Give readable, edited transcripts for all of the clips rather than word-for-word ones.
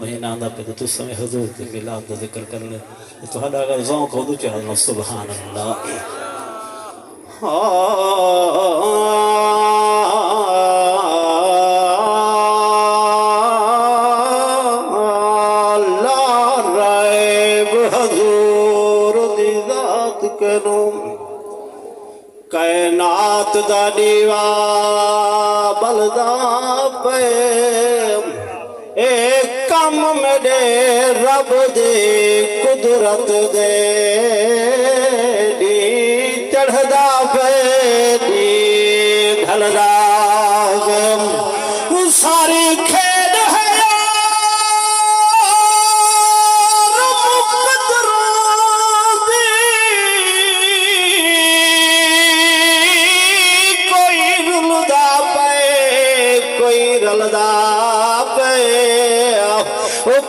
महीना आंदा पे तो तुस में हुजूर के मिलाद का जिक्र कर ले तो हदा अगर ज़ौक़ हो तो चढ़ना सुभान अल्लाह कैनात दा दीवा बलदा पे एक कम मेरे रब दे कुदरत दे दी चढ़दा पे दी ढलदा सारी खेद है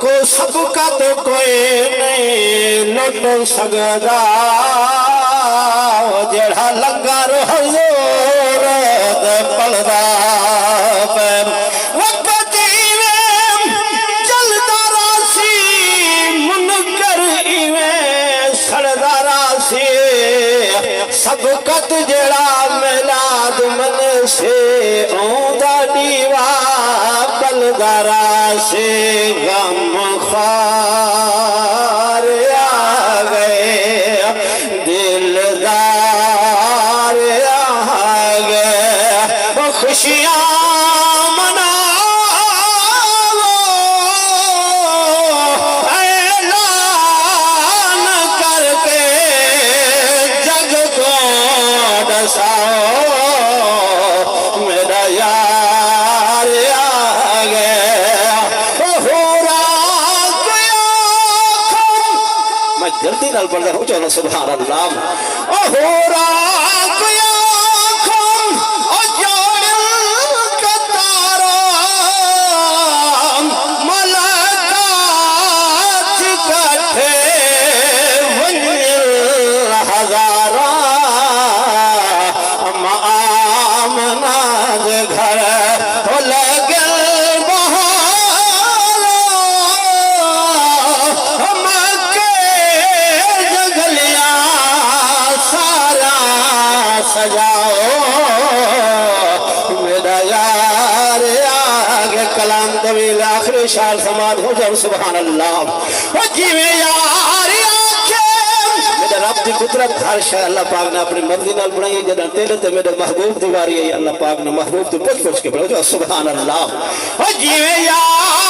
को सबका तो कोई नहीं लुट सकदा जेड़ा लंगर हुजूर दे पलदा वक्त इवें चलदा रासी मुनकर इवें सड़दा रासी सबकत जेड़ा मिलाद मन से ओंदा दीवा बलदा रासी गम खार आ गए दिलदार आ गए खुशियाँ मनाओ ऐलान करके जग को दसाओ मेरा यार आ गया जल्दी नाल पढ़दा हूं चलो सुभान अल्लाह ओ हो रात आँखों ओ जोड़ कतारा मलाकात इकट्ठे वंजिल हजारा आमना दे घर हो लगल सजाओ मेरा यार आगे कलाम तवील आखिरी शार समाज हो जाओ सुभान अल्लाह ओ जीवे यार मेरे रब की कुदरत हर शय अल्लाह पाक ने अपनी मर्जी नाल बनाई जदा तेरे ते मेरे महबूब दी वारी है अल्लाह पाक ने महबूब तो पूछ पूछ के बोलो सुभान अल्लाह ओ जीवे यार